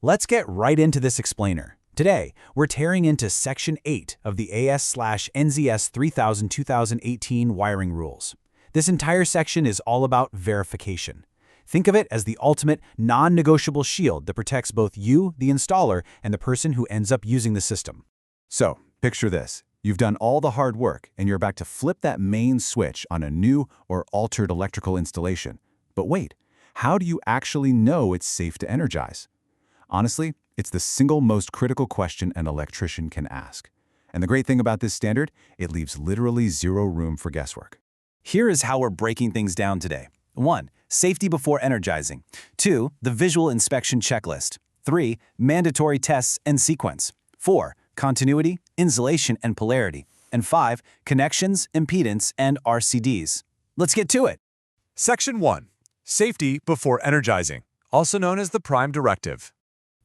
Let's get right into this explainer. Today, we're tearing into Section 8 of the AS/NZS 3000-2018 wiring rules. This entire section is all about verification. Think of it as the ultimate non-negotiable shield that protects both you, the installer, and the person who ends up using the system. So, picture this. You've done all the hard work and you're about to flip that main switch on a new or altered electrical installation. But wait, how do you actually know it's safe to energize? Honestly, it's the single most critical question an electrician can ask. And the great thing about this standard, it leaves literally zero room for guesswork. Here is how we're breaking things down today. 1. Safety before energizing. 2. The visual inspection checklist. 3. Mandatory tests and sequence. 4. Continuity, insulation, and polarity. And 5. Connections, impedance, and RCDs. Let's get to it. Section 1. Safety before energizing, also known as the Prime Directive.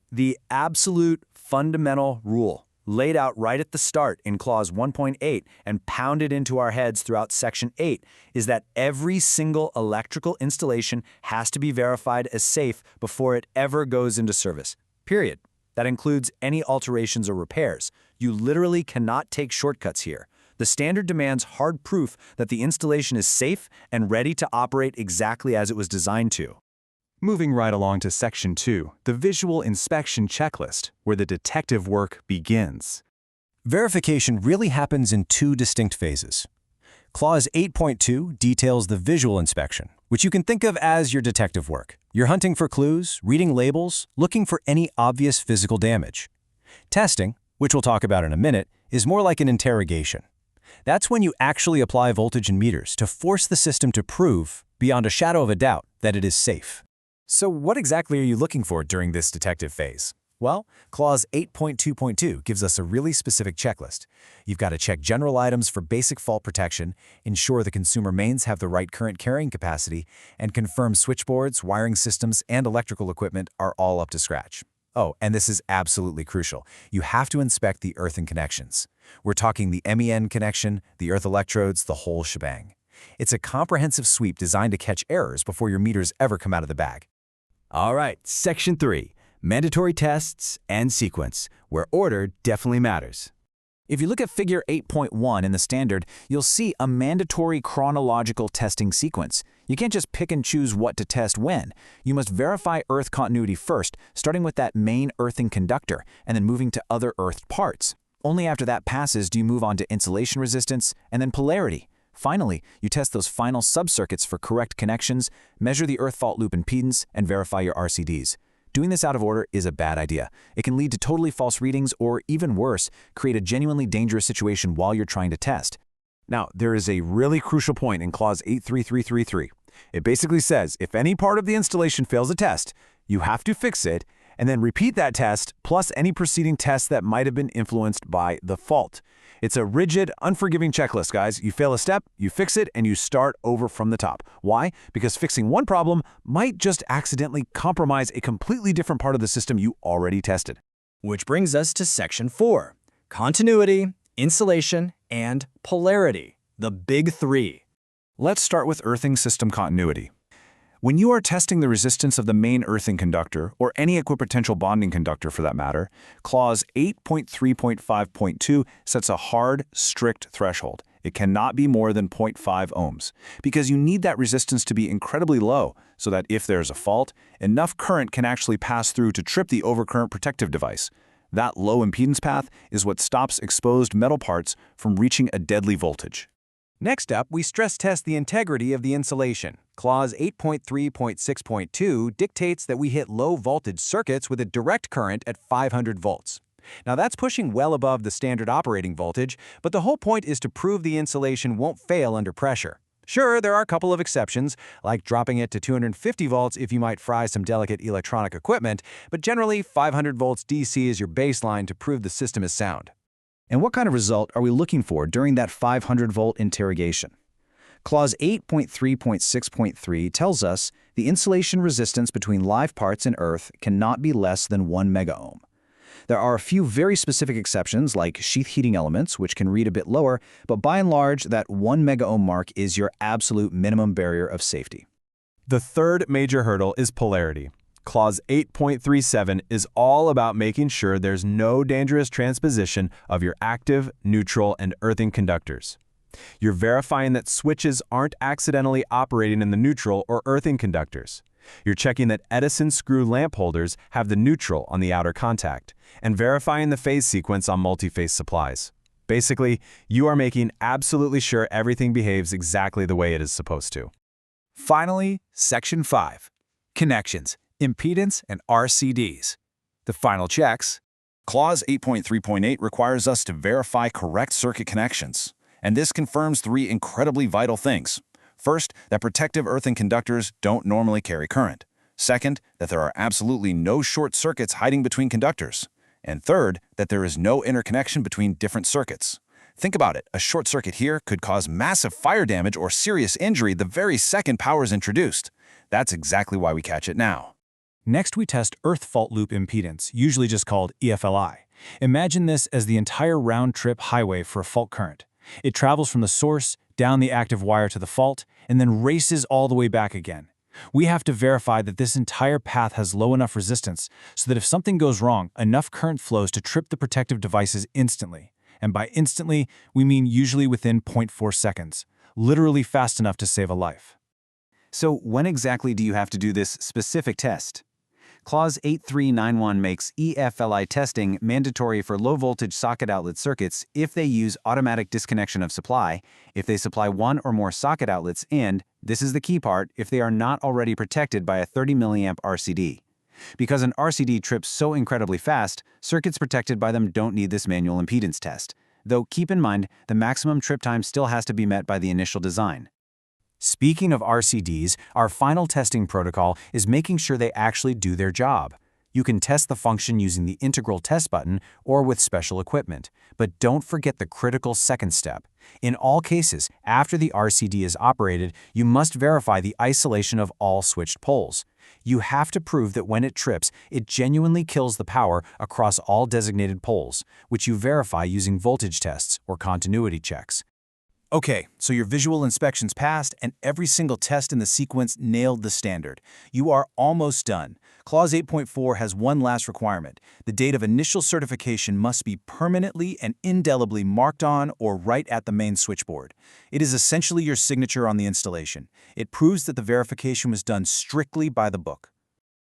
The absolute fundamental rule, laid out right at the start in Clause 1.8 and pounded into our heads throughout Section 8, is that every single electrical installation has to be verified as safe before it ever goes into service. Period. That includes any alterations or repairs. You literally cannot take shortcuts here. The standard demands hard proof that the installation is safe and ready to operate exactly as it was designed to. Moving right along to Section 2, the visual inspection checklist, where the detective work begins. Verification really happens in two distinct phases. Clause 8.2 details the visual inspection, which you can think of as your detective work. You're hunting for clues, reading labels, looking for any obvious physical damage. Testing, which we'll talk about in a minute, is more like an interrogation. That's when you actually apply voltage and meters to force the system to prove, beyond a shadow of a doubt, that it is safe. So what exactly are you looking for during this detective phase? Well, Clause 8.2.2 gives us a really specific checklist. You've got to check general items for basic fault protection, ensure the consumer mains have the right current carrying capacity, and confirm switchboards, wiring systems, and electrical equipment are all up to scratch. Oh, and this is absolutely crucial. You have to inspect the earth and connections. We're talking the MEN connection, the earth electrodes, the whole shebang. It's a comprehensive sweep designed to catch errors before your meters ever come out of the bag. All right, Section 3, mandatory tests and sequence, where order definitely matters. If you look at Figure 8.1 in the standard, you'll see a mandatory chronological testing sequence. You can't just pick and choose what to test when. You must verify earth continuity first, starting with that main earthing conductor, and then moving to other earthed parts. Only after that passes do you move on to insulation resistance and then polarity. Finally, you test those final subcircuits for correct connections, measure the earth fault loop impedance, and verify your RCDs. Doing this out of order is a bad idea. It can lead to totally false readings or, even worse, create a genuinely dangerous situation while you're trying to test. Now, there is a really crucial point in Clause 83333. It basically says if any part of the installation fails a test, you have to fix it and then repeat that test plus any preceding tests that might have been influenced by the fault. It's a rigid, unforgiving checklist, guys. You fail a step, you fix it, and you start over from the top. Why? Because fixing one problem might just accidentally compromise a completely different part of the system you already tested. Which brings us to Section 4, continuity, insulation, and polarity, the big three. Let's start with earthing system continuity. When you are testing the resistance of the main earthing conductor, or any equipotential bonding conductor for that matter, Clause 8.3.5.2 sets a hard, strict threshold. It cannot be more than 0.5 ohms, because you need that resistance to be incredibly low so that if there's a fault, enough current can actually pass through to trip the overcurrent protective device. That low impedance path is what stops exposed metal parts from reaching a deadly voltage. Next up, we stress test the integrity of the insulation. Clause 8.3.6.2 dictates that we hit low-voltage circuits with a direct current at 500 volts. Now that's pushing well above the standard operating voltage, but the whole point is to prove the insulation won't fail under pressure. Sure, there are a couple of exceptions, like dropping it to 250 volts if you might fry some delicate electronic equipment, but generally 500 volts DC is your baseline to prove the system is sound. And what kind of result are we looking for during that 500-volt interrogation? Clause 8.3.6.3 tells us the insulation resistance between live parts and earth cannot be less than 1 megaohm. There are a few very specific exceptions like sheath heating elements, which can read a bit lower, but by and large, that 1 megaohm mark is your absolute minimum barrier of safety. The third major hurdle is polarity. Clause 8.37 is all about making sure there's no dangerous transposition of your active, neutral, and earthing conductors. You're verifying that switches aren't accidentally operating in the neutral or earthing conductors. You're checking that Edison screw lamp holders have the neutral on the outer contact, and verifying the phase sequence on multi-phase supplies. Basically, you are making absolutely sure everything behaves exactly the way it is supposed to. Finally, Section 5. Connections, impedance, and RCDs. The final checks. Clause 8.3.8 requires us to verify correct circuit connections, and this confirms three incredibly vital things. First, that protective earthing conductors don't normally carry current. Second, that there are absolutely no short circuits hiding between conductors. And third, that there is no interconnection between different circuits. Think about it, a short circuit here could cause massive fire damage or serious injury the very second power is introduced. That's exactly why we catch it now. Next, we test earth fault loop impedance, usually just called EFLI. Imagine this as the entire round-trip highway for a fault current. It travels from the source, down the active wire to the fault, and then races all the way back again. We have to verify that this entire path has low enough resistance so that if something goes wrong, enough current flows to trip the protective devices instantly. And by instantly, we mean usually within 0.4 seconds, literally fast enough to save a life. So when exactly do you have to do this specific test? Clause 8391 makes EFLI testing mandatory for low-voltage socket outlet circuits if they use automatic disconnection of supply, if they supply one or more socket outlets, and, this is the key part, if they are not already protected by a 30 mA RCD. Because an RCD trips so incredibly fast, circuits protected by them don't need this manual impedance test. Though keep in mind, the maximum trip time still has to be met by the initial design. Speaking of RCDs, our final testing protocol is making sure they actually do their job. You can test the function using the integral test button or with special equipment, but don't forget the critical second step. In all cases, after the RCD is operated, you must verify the isolation of all switched poles. You have to prove that when it trips, it genuinely kills the power across all designated poles, which you verify using voltage tests or continuity checks. Okay, so your visual inspections passed and every single test in the sequence nailed the standard. You are almost done. Clause 8.4 has one last requirement. The date of initial certification must be permanently and indelibly marked on or right at the main switchboard. It is essentially your signature on the installation. It proves that the verification was done strictly by the book.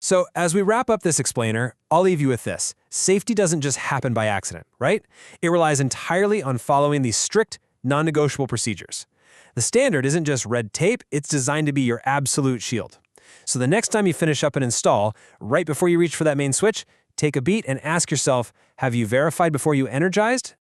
So as we wrap up this explainer, I'll leave you with this. Safety doesn't just happen by accident, right? It relies entirely on following these strict, non-negotiable procedures. The standard isn't just red tape, it's designed to be your absolute shield. So the next time you finish up an install, right before you reach for that main switch, take a beat and ask yourself, have you verified before you energized?